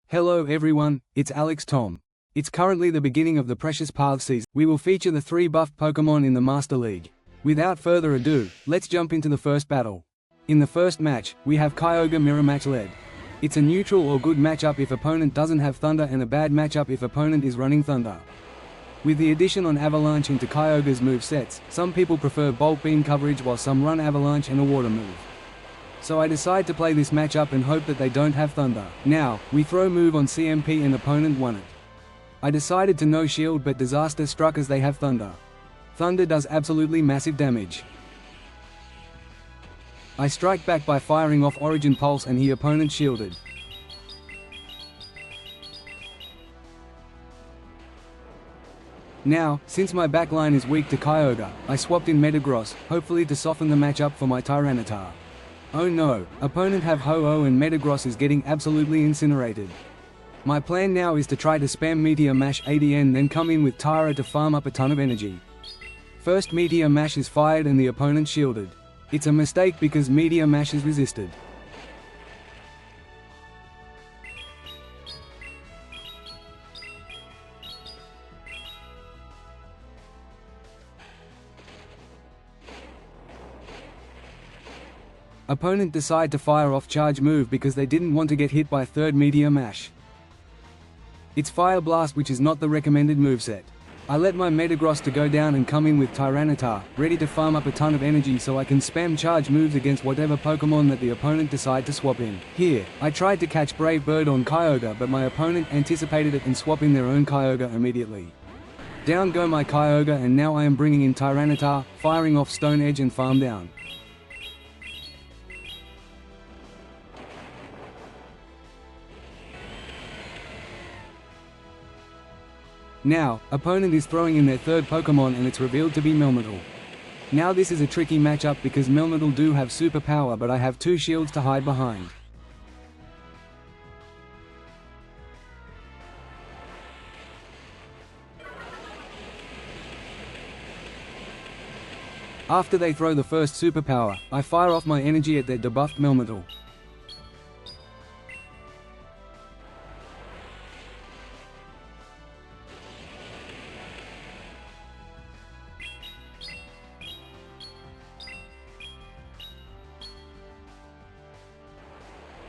Hello everyone, it's Alex Tom. It's currently the beginning of the Precious Path season. We will feature the 3 buffed Pokémon in the Master League. Without further ado, let's jump into the first battle. In the first match, we have Kyogre Mirror Match Lead. It's a neutral or good matchup if opponent doesn't have Thunder and a bad matchup if opponent is running Thunder. With the addition on Avalanche into Kyogre's move sets, some people prefer Bulk Beam coverage while some run Avalanche and a Water move. So I decide to play this matchup and hope that they don't have Thunder. Now, we throw move on CMP and opponent won it. I decided to no shield but disaster struck as they have Thunder. Thunder does absolutely massive damage. I strike back by firing off Origin Pulse and he opponent shielded. Now, since my backline is weak to Kyogre, I swapped in Metagross, hopefully to soften the matchup for my Tyranitar. Oh no, opponent have Ho-Oh and Metagross is getting absolutely incinerated. My plan now is to try to spam Meteor Mash ADN then come in with Tyra to farm up a ton of energy. First Meteor Mash is fired and the opponent shielded. It's a mistake because Meteor Mash is resisted. Opponent decide to fire off charge move because they didn't want to get hit by third Meteor Mash. It's Fire Blast which is not the recommended moveset. I let my Metagross to go down and come in with Tyranitar, ready to farm up a ton of energy so I can spam charge moves against whatever Pokemon that the opponent decide to swap in. Here, I tried to catch Brave Bird on Kyogre but my opponent anticipated it and swap in their own Kyogre immediately. Down go my Kyogre and now I am bringing in Tyranitar, firing off Stone Edge and farm down. Now, opponent is throwing in their third Pokemon and it's revealed to be Melmetal. Now this is a tricky matchup because Melmetal do have super power but I have 2 shields to hide behind. After they throw the first superpower, I fire off my energy at their debuffed Melmetal.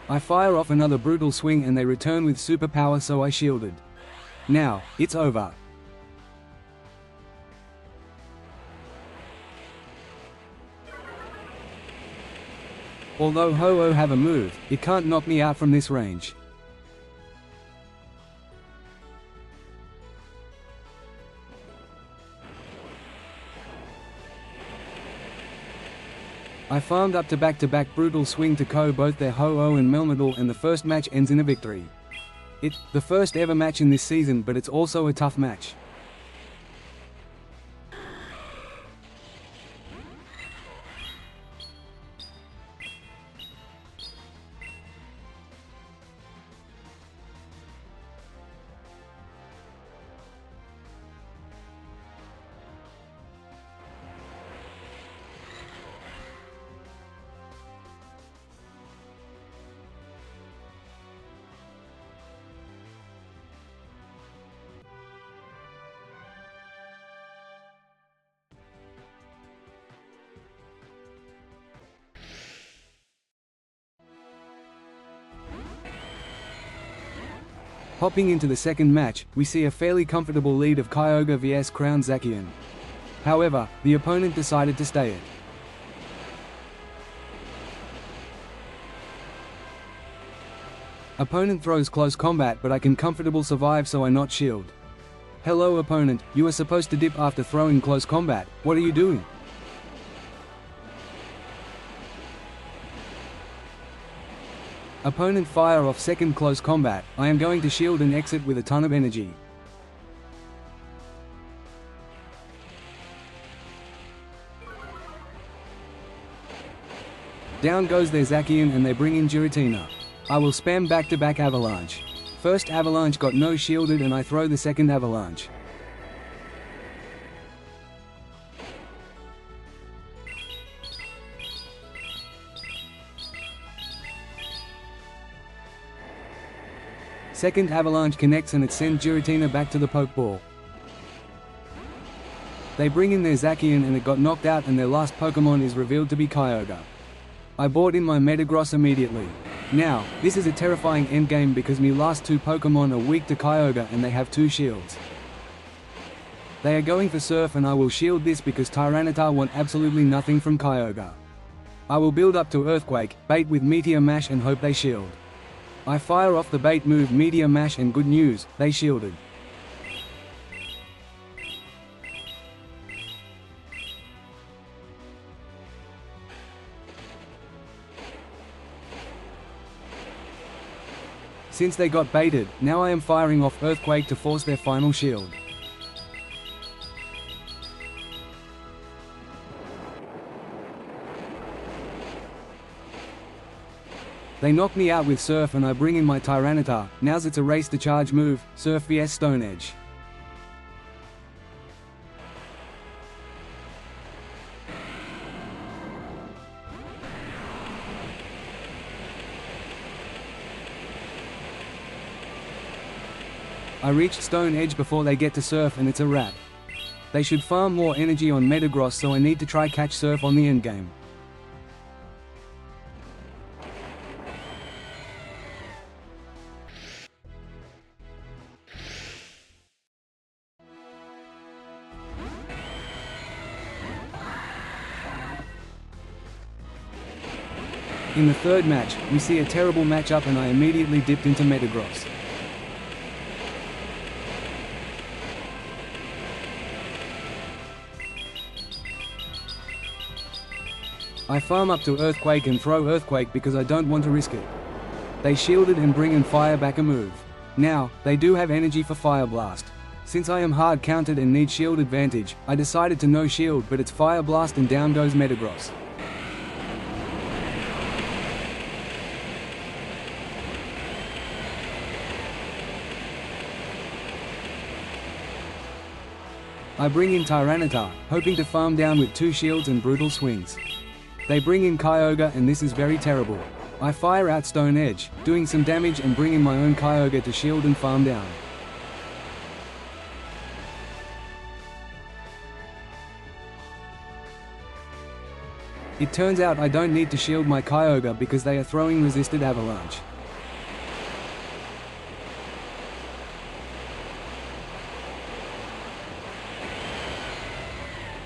I fire off another brutal swing and they return with superpower so I shielded. Now, it's over. Although Ho-Oh have a move, it can't knock me out from this range. I farmed up to back brutal swing to KO both their Ho-Oh and Melmetal and the first match ends in a victory. It's the first ever match in this season but it's also a tough match. Hopping into the second match, we see a fairly comfortable lead of Kyogre vs Crown Zacian. However, the opponent decided to stay it. Opponent throws close combat but I can comfortable survive so I not shield. Hello opponent, you are supposed to dip after throwing close combat, what are you doing? Opponent fire off second close combat, I am going to shield and exit with a ton of energy. Down goes their Zacian and they bring in Giratina. I will spam back-to-back Avalanche. First Avalanche got no shielded and I throw the second Avalanche. Second avalanche connects and it sends Giratina back to the Pokeball. They bring in their Zacian and it got knocked out and their last Pokemon is revealed to be Kyogre. I bought in my Metagross immediately. Now, this is a terrifying endgame because my last two Pokemon are weak to Kyogre and they have 2 shields. They are going for Surf and I will shield this because Tyranitar want absolutely nothing from Kyogre. I will build up to Earthquake, bait with Meteor Mash and hope they shield. I fire off the bait move Meteor Mash and good news, they shielded. Since they got baited, now I am firing off Earthquake to force their final shield. They knock me out with Surf and I bring in my Tyranitar. Now's it's a race to charge move, Surf vs Stone Edge. I reached Stone Edge before they get to Surf and it's a wrap. They should farm more energy on Metagross so I need to try catch Surf on the endgame. In the third match, we see a terrible matchup and I immediately dipped into Metagross. I farm up to Earthquake and throw Earthquake because I don't want to risk it. They shielded and bring in Fire back a move. Now, they do have energy for Fire Blast. Since I am hard countered and need shield advantage, I decided to no shield but it's Fire Blast and down goes Metagross. I bring in Tyranitar, hoping to farm down with 2 shields and brutal swings. They bring in Kyogre and this is very terrible. I fire out Stone Edge, doing some damage and bring in my own Kyogre to shield and farm down. It turns out I don't need to shield my Kyogre because they are throwing resisted avalanche.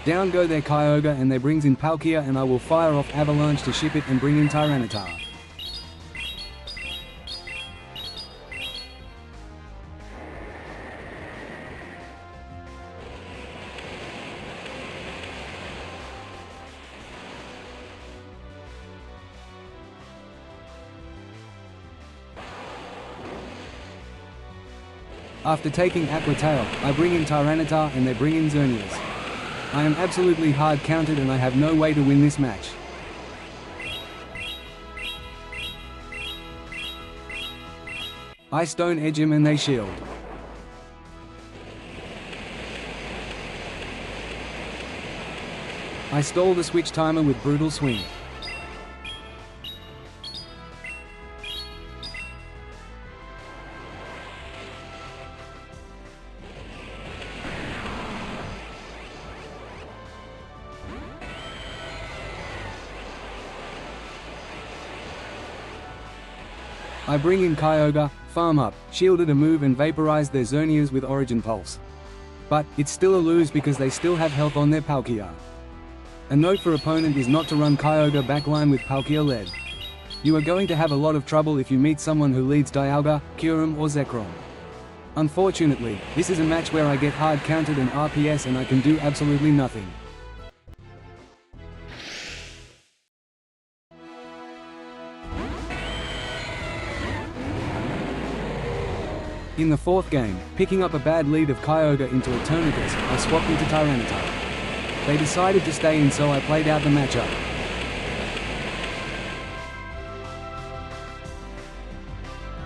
Down go their Kyogre and they brings in Palkia and I will fire off Avalanche to ship it and bring in Tyranitar. After taking Aqua Tail, I bring in Tyranitar and they bring in Xerneas. I am absolutely hard countered and I have no way to win this match. I Stone Edge him and they shield. I stall the switch timer with Brutal Swing. I bring in Kyogre, farm up, shielded a move and vaporized their Xerneas with Origin Pulse. But, it's still a lose because they still have health on their Palkia. A note for opponent is not to run Kyogre backline with Palkia lead. You are going to have a lot of trouble if you meet someone who leads Dialga, Kyurem or Zekrom. Unfortunately, this is a match where I get hard countered and RPS and I can do absolutely nothing. In the fourth game, picking up a bad lead of Kyogre into a Tourniquet, I swapped into Tyranitar. They decided to stay in so I played out the matchup.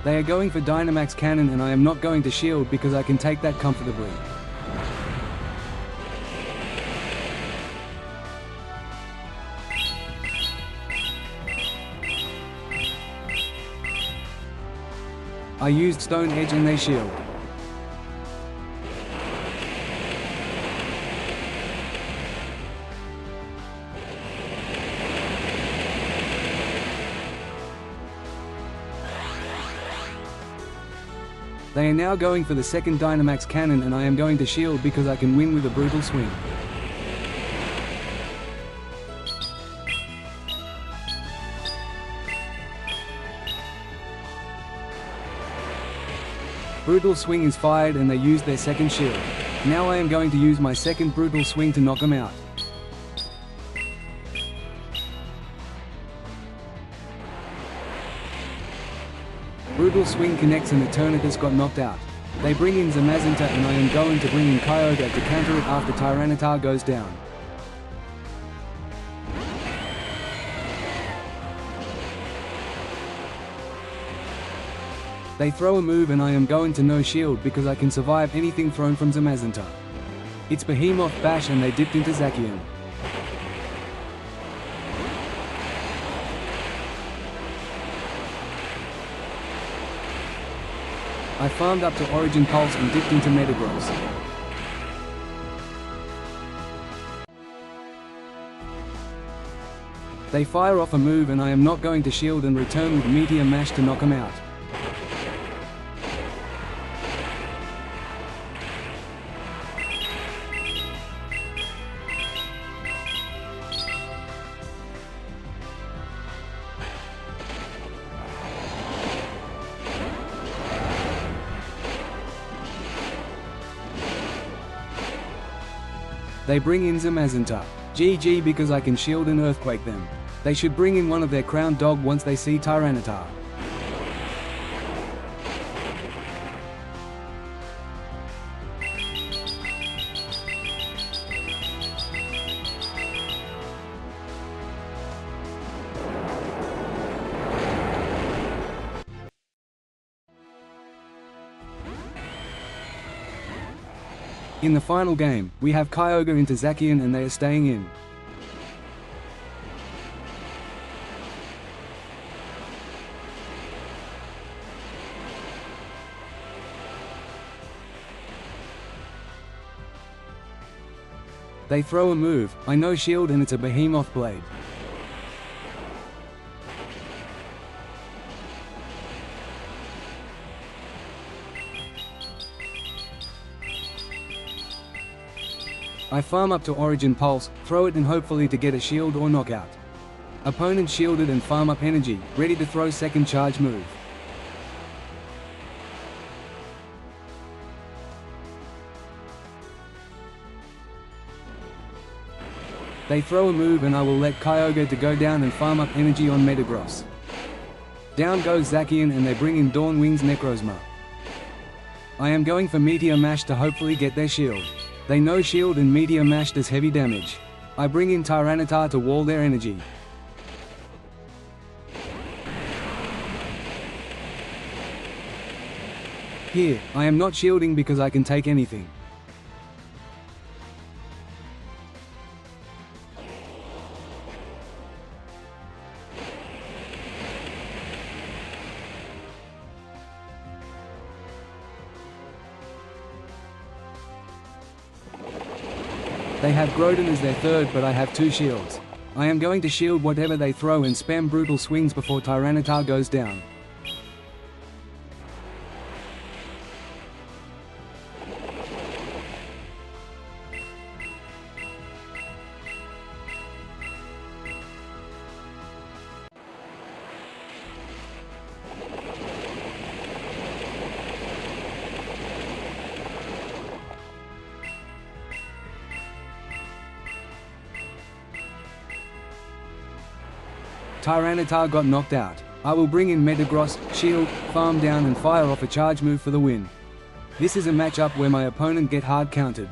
They are going for Dynamax Cannon and I am not going to shield because I can take that comfortably. I used Stone Edge and they shield. They are now going for the second Dynamax Cannon and I am going to shield because I can win with a Brutal Swing. Brutal Swing is fired and they use their second shield. Now I am going to use my second Brutal Swing to knock them out. Brutal Swing connects and the Tyranitar got knocked out. They bring in Zamazenta and I am going to bring in Kyogre to counter it after Tyranitar goes down. They throw a move and I am going to no shield because I can survive anything thrown from Zamazenta. It's Behemoth Bash and they dipped into Zacian. I farmed up to Origin Pulse and dipped into Metagross. They fire off a move and I am not going to shield and return with Meteor Mash to knock them out. They bring in Zamazenta. GG because I can shield and earthquake them. They should bring in one of their crown dog once they see Tyranitar. In the final game, we have Kyogre into Zacian and they are staying in. They throw a move, I no shield and it's a Behemoth Blade. I farm up to Origin Pulse, throw it and hopefully to get a shield or knockout. Opponent shielded and farm up energy, ready to throw second charge move. They throw a move and I will let Kyogre to go down and farm up energy on Metagross. Down goes Zacian and they bring in Dawn Wings Necrozma. I am going for Meteor Mash to hopefully get their shield. They no shield and Meteor Mash does heavy damage. I bring in Tyranitar to wall their energy. Here, I am not shielding because I can take anything. They have Groudon as their third but I have two shields. I am going to shield whatever they throw and spam Brutal Swings before Tyranitar goes down. Tyranitar got knocked out. I will bring in Metagross, shield, farm down and fire off a charge move for the win. This is a matchup where my opponent get hard countered.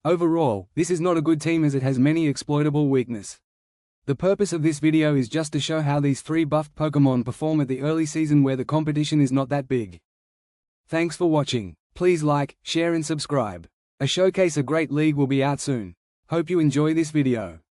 Overall, this is not a good team as it has many exploitable weaknesses. The purpose of this video is just to show how these 3 buffed Pokémon perform at the early season where the competition is not that big. Thanks for watching. Please like, share and subscribe. A Showcase a Great League will be out soon. Hope you enjoy this video.